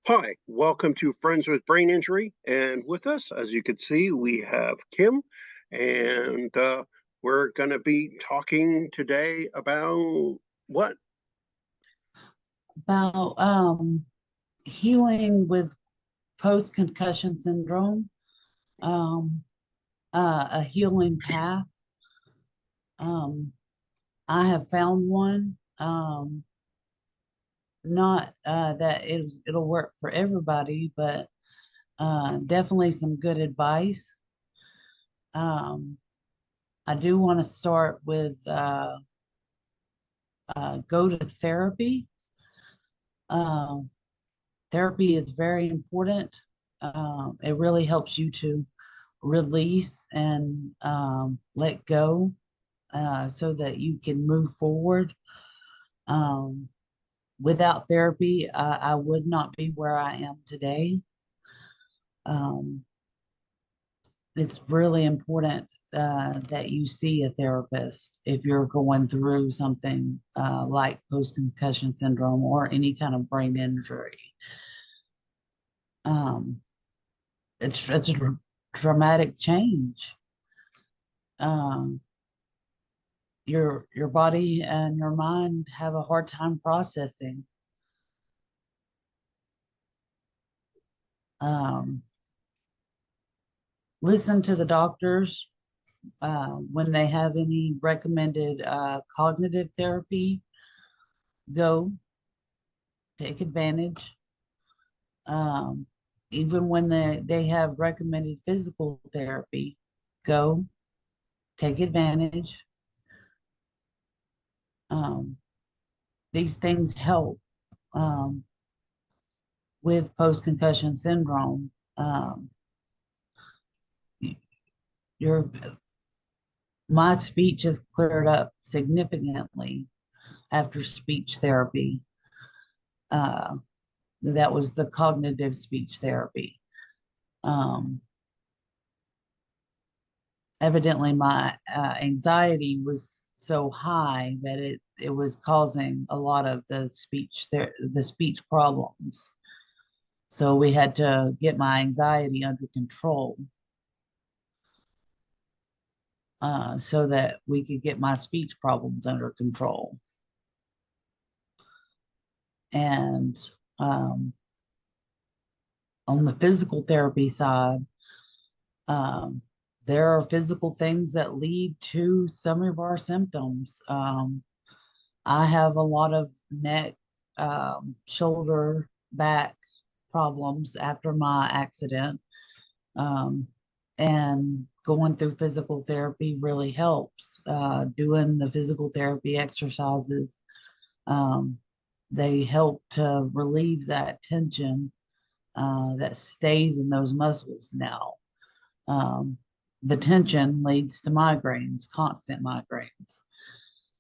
Hi, welcome to Friends with Brain Injury. And with us, as you can see, we have Kim, and we're going to be talking today about what? About healing with post-concussion syndrome, um, a healing path. Um, I have found one. Not that it'll work for everybody, but definitely some good advice. Um, I do want to start with go to therapy. Um, Therapy is very important. It really helps you to release and let go so that you can move forward. Um, Without therapy, I would not be where I am today. Um, it's really important that you see a therapist if you're going through something like post concussion syndrome or any kind of brain injury. Um, it's a dramatic change. Um, your body and your mind have a hard time processing. Um, Listen to the doctors when they have any recommended cognitive therapy. Go take advantage. Um, Even when they have recommended physical therapy, go take advantage. Um, these things help with post concussion syndrome. Your My speech has cleared up significantly after speech therapy. Uh, that was the cognitive speech therapy. Um, Evidently, my anxiety was so high that it was causing a lot of the speech problems. So we had to get my anxiety under control so that we could get my speech problems under control. And um, on the physical therapy side, um, there are physical things that lead to some of our symptoms. I have a lot of neck, shoulder, back problems after my accident. Um, and going through physical therapy really helps. Doing the physical therapy exercises, um, they help to relieve that tension that stays in those muscles now. Um, the tension leads to migraines, constant migraines,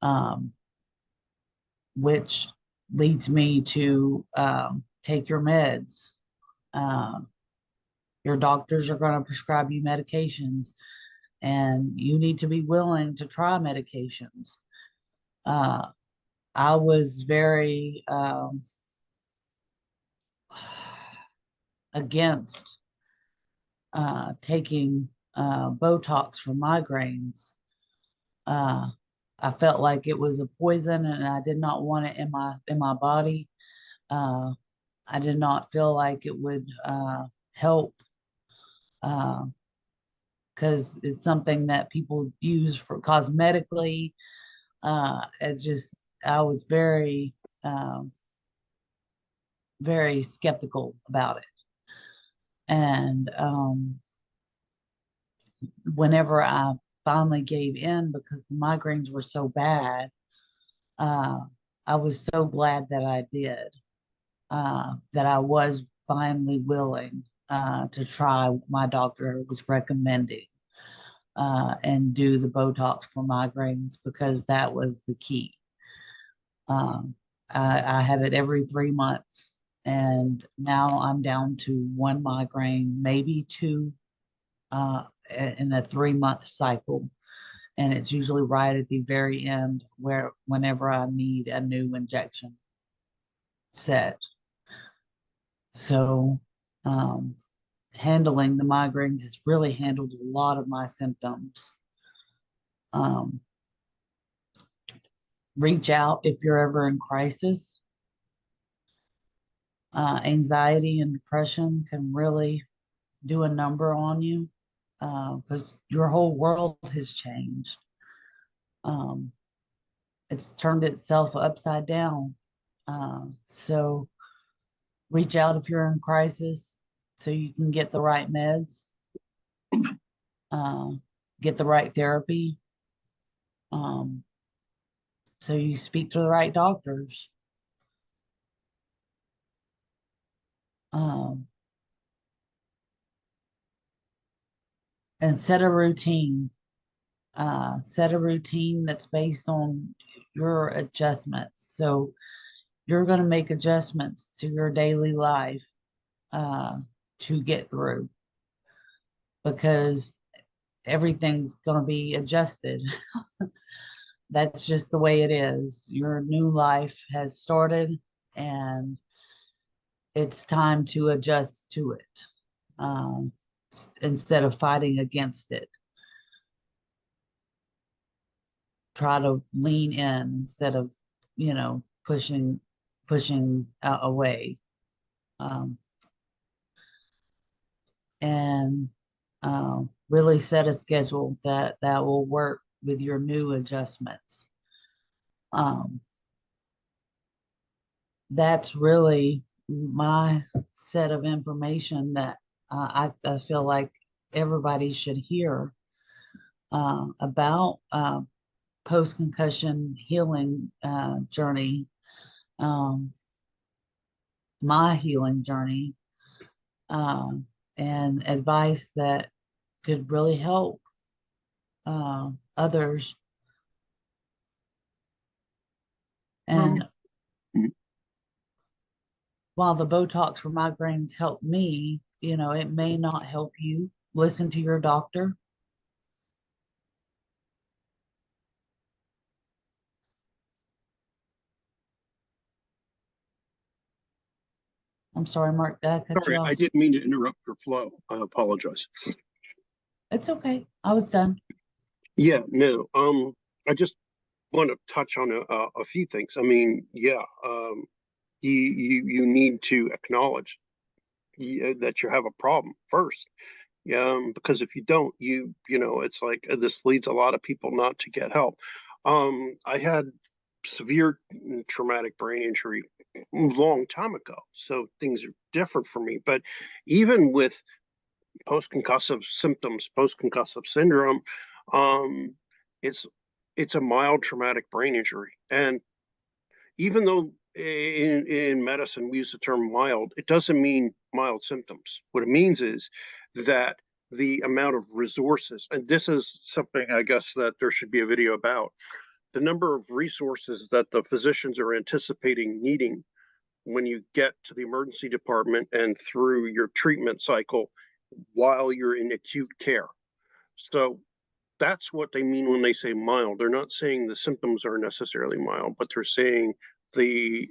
um, which leads me to take your meds. Um, your doctors are going to prescribe you medications, and you need to be willing to try medications. Uh, I was very against taking Botox for migraines. Uh, I felt like it was a poison, and I did not want it in my body. Uh, I did not feel like it would help because it's something that people use for cosmetically. I was um, very skeptical about it. And whenever I finally gave in because the migraines were so bad, uh, I was so glad that I did, that I was finally willing to try what my doctor was recommending and do the Botox for migraines because that was the key. Um, I have it every 3 months, and now I'm down to one migraine, maybe two, in a 3 month cycle. And it's usually right at the very end where whenever I need a new injection set. So, um, handling the migraines has really handled a lot of my symptoms. Um, reach out if you're ever in crisis. Anxiety and depression can really do a number on you because your whole world has changed. Um, it's turned itself upside down. So reach out if you're in crisis so you can get the right meds, uh, get the right therapy. Um, so you speak to the right doctors. Um, and set a routine. Set a routine that's based on your adjustments. So you're going to make adjustments to your daily life uh, to get through because everything's going to be adjusted. That's just the way it is. Your new life has started and it's time to adjust to it um, instead of fighting against it. Try to lean in instead of, pushing away. Um, and really set a schedule that will work with your new adjustments. Um, that's really my set of information that I feel like everybody should hear about post concussion healing journey, um, my healing journey, uh, and advice that could really help others. Um, And while the Botox for migraines helped me, it may not help you. Listen to your doctor. I'm sorry, Mark, did I cut you Sorry, I off? didn't mean to interrupt your flow. I apologize. It's okay. I was done. Yeah, no. I just want to touch on a few things. I mean, yeah, you need to acknowledge that you have a problem first. Because if you don't, it's like this leads a lot of people not to get help. I had severe traumatic brain injury a long time ago, so things are different for me. But even with post-concussive symptoms, post-concussive syndrome, um, it's it's a mild traumatic brain injury, and even though in medicine we use the term mild, it doesn't mean mild symptoms. What it means is that the amount of resources, and this is something I guess that there should be a video about, the number of resources that the physicians are anticipating needing when you get to the emergency department and through your treatment cycle while you're in acute care. So that's what they mean when they say mild. They're not saying the symptoms are necessarily mild, but they're saying the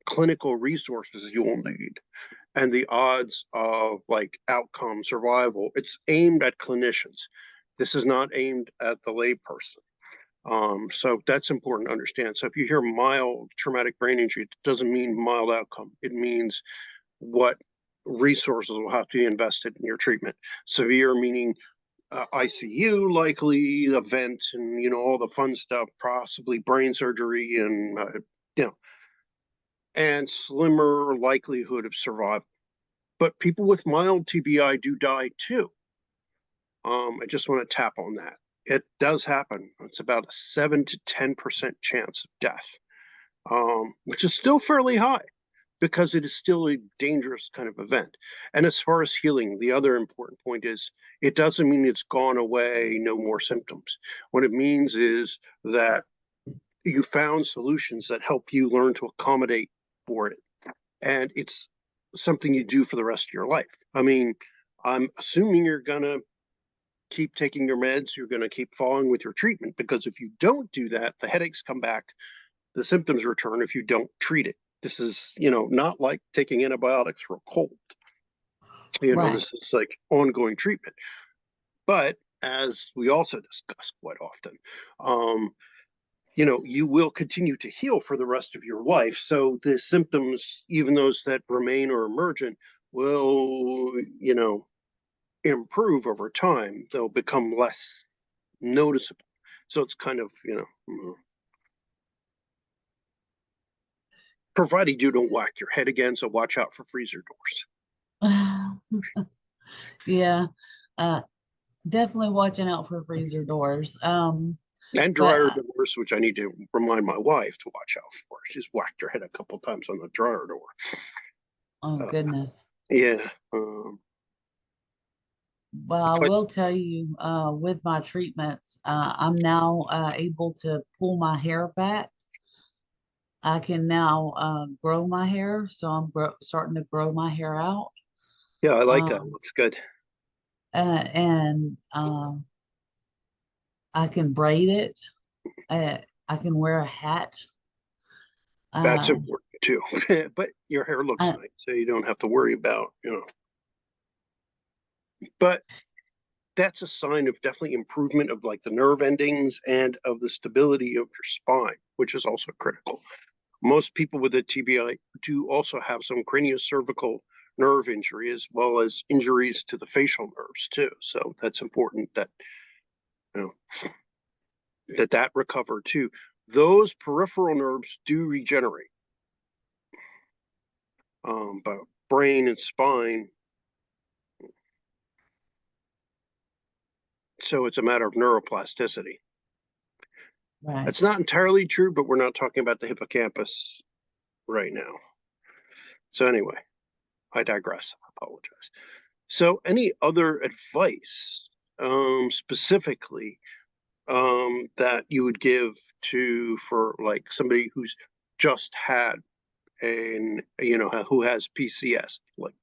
clinical resources you will need and the odds of like outcome survival. It's aimed at clinicians. This is not aimed at the layperson. So that's important to understand. So if you hear mild traumatic brain injury, it doesn't mean mild outcome. It means what resources will have to be invested in your treatment. Severe meaning ICU likely, event, and all the fun stuff, possibly brain surgery, and you know, and slimmer likelihood of survival. But people with mild TBI do die too. I just want to tap on that. It does happen. It's about a 7 to 10% chance of death, which is still fairly high because it is still a dangerous kind of event. And as far as healing, the other important point is it doesn't mean it's gone away, no more symptoms. What it means is that you found solutions that help you learn to accommodate for it. And it's something you do for the rest of your life. I mean, I'm assuming you're going to keep taking your meds, you're going to keep following with your treatment because if you don't do that, the headaches come back, the symptoms return if you don't treat it. This is, not like taking antibiotics for a cold. Right. This is like ongoing treatment. But as we also discuss quite often, you will continue to heal for the rest of your life. So the symptoms, even those that remain or emergent, will, improve over time. They'll become less noticeable. So it's kind of, provided you don't whack your head again. So watch out for freezer Yeah. Uh, Definitely watching out for freezer doors. doors and But dryer doors, which I need to remind my wife to watch out for. She's whacked her head a couple times on the dryer door. oh Uh, goodness. yeah. Well, I But will tell you, with my treatments, I'm now able to pull my hair back. I can now grow my hair, so I'm starting to grow my hair out. yeah, I like that. Um, Looks good. and I can braid it. I can wear a hat. That's Um, important too. But your hair looks I, nice, so you don't have to worry about. But that's a sign of definitely improvement of like the nerve endings and of the stability of your spine, which is also critical. Most people with a TBI do also have some craniocervical nerve injury as well as injuries to the facial nerves too. So that's important that you know that recover too. Those peripheral nerves do regenerate, but brain and spine. So it's a matter of neuroplasticity. right. That's not entirely true, but we're not talking about the hippocampus right now. So anyway, I digress. I apologize. So any other advice specifically that you would give to for like somebody who's just had who has PCS, like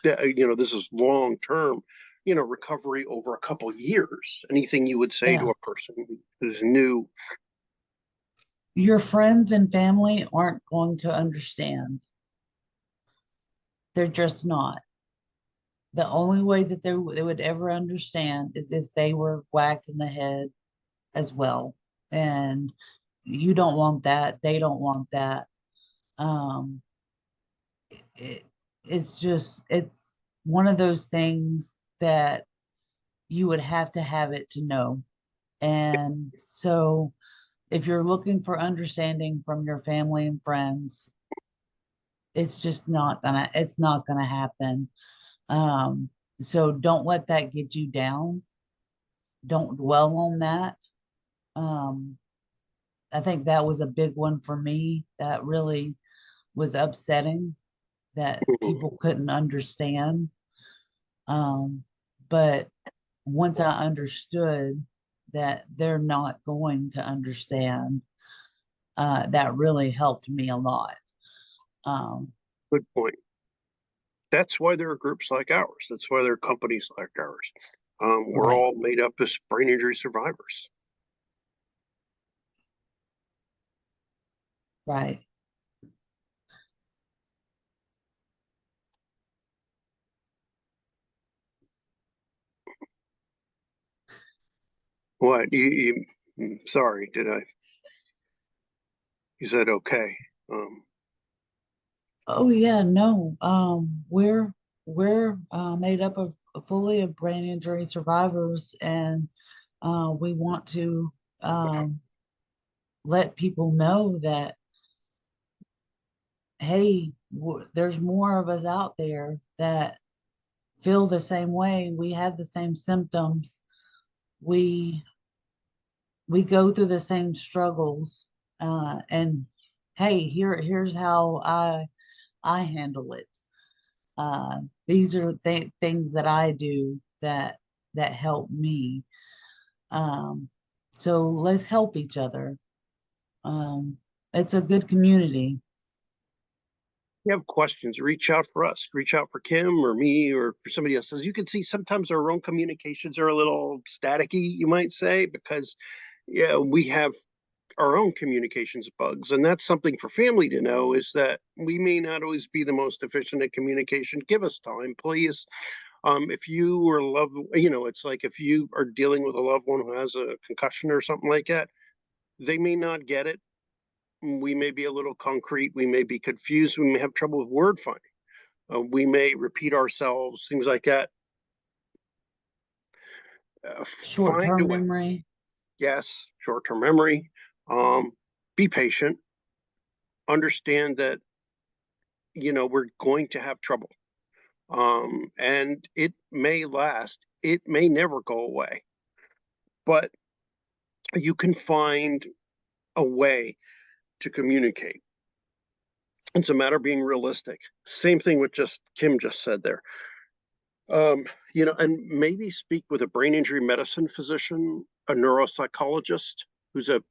this is long term, recovery over a couple of years. Anything you would say to Yeah. a person who's new? Your friends and family aren't going to understand. They're just not. The only way that they would ever understand is if they were whacked in the head as well. And you don't want that. They don't want that. Um, it, it's one of those things that you would have to have it to know. And so if you're looking for understanding from your family and friends, it's not gonna happen. Um, so don't let that get you down. Don't dwell on that. Um, I think that was a big one for me that really was upsetting that Mhm. people couldn't understand. Um, but once I understood that they're not going to understand, that really helped me a lot. Um, Good point. That's why there are groups like ours. That's why there are companies like ours. We're right, all made up as brain injury survivors. right. What sorry, did I? You said okay. Um, Oh yeah, no. We're made up of fully of brain injury survivors, and we want to um, let people know that hey, there's more of us out there that feel the same way. We have the same symptoms. We we go through the same struggles, and hey, here's how I handle it. These are things that I do that help me. Um, so let's help each other. Um, it's a good community. you have questions, reach out for us. Reach out for Kim or me or for somebody else. As you can see, sometimes our own communications are a little staticky, you might say, because yeah, we have our own communications bugs. And that's something for family to know, is that we may not always be the most efficient at communication. Give us time, please. If you or it's like if you are dealing with a loved one who has a concussion or something like that, they may not get it. We may be a little concrete. We may be confused. We may have trouble with word finding. We may repeat ourselves, things like that. Find a Short-term way. memory. Yes, short-term memory. Be patient. Understand that, we're going to have trouble. And it may last. It may never go away. But you can find a way to communicate. It's a matter of being realistic. Same thing with Kim just said there. And maybe speak with a brain injury medicine physician, a neuropsychologist who's a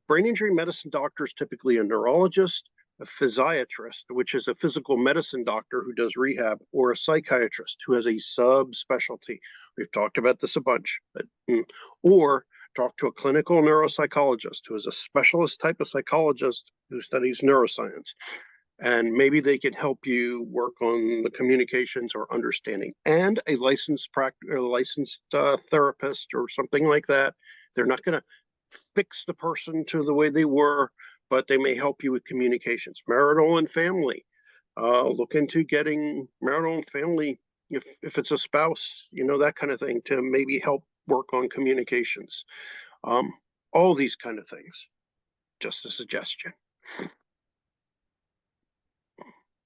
brain injury medicine doctor is typically a neurologist, a physiatrist, which is a physical medicine doctor who does rehab, or a psychiatrist who has a subspecialty. We've talked about this a bunch, or talk to a clinical neuropsychologist who is a specialist type of psychologist who studies neuroscience. And maybe they can help you work on the communications or understanding. And a licensed therapist or something like that. They're not going to fix the person to the way they were, but they may help you with communications. Marital and family. Look into getting marital and family, if it's a spouse, that kind of thing, to maybe help work on communications. All these kind of things. Just a suggestion.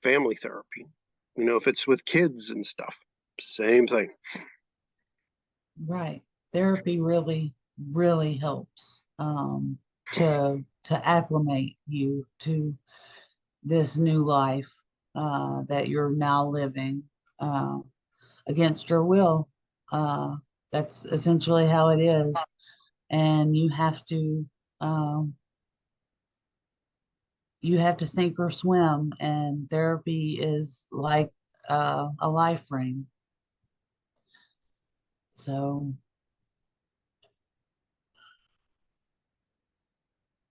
Family therapy, if it's with kids and stuff, same thing. Right. Therapy really, really helps to acclimate you to this new life that you're now living against your will. That's essentially how it is. And you have to sink or swim, and therapy is like a life ring. So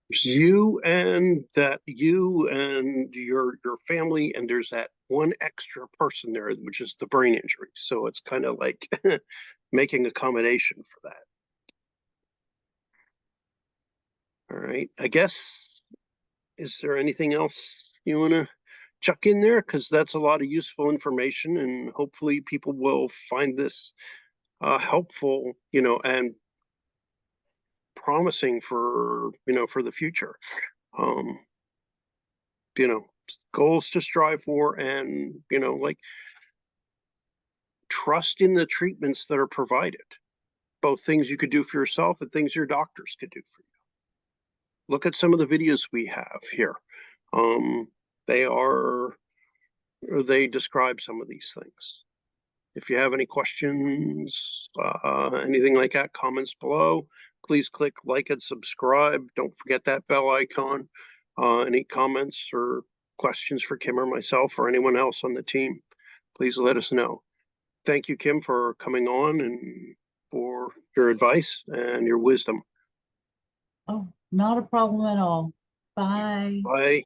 you and your family, and there's that one extra person there, which is the brain injury. So it's kind of like making accommodation for that. All right, I guess, is there anything else you want to chuck in there? Because that's a lot of useful information, and hopefully people will find this helpful, and promising for the future. Um, Goals to strive for, and like, trust in the treatments that are provided, both things you could do for yourself and things your doctors could do for you. Look at some of the videos we have here. They describe some of these things. If you have any questions, anything like that, comments below. Please click like and subscribe. Don't forget that bell icon. Any comments or questions for Kim or myself or anyone else on the team, please let us know. Thank you, Kim, for coming on and for your advice and your wisdom. oh, not a problem at all. Bye. Bye.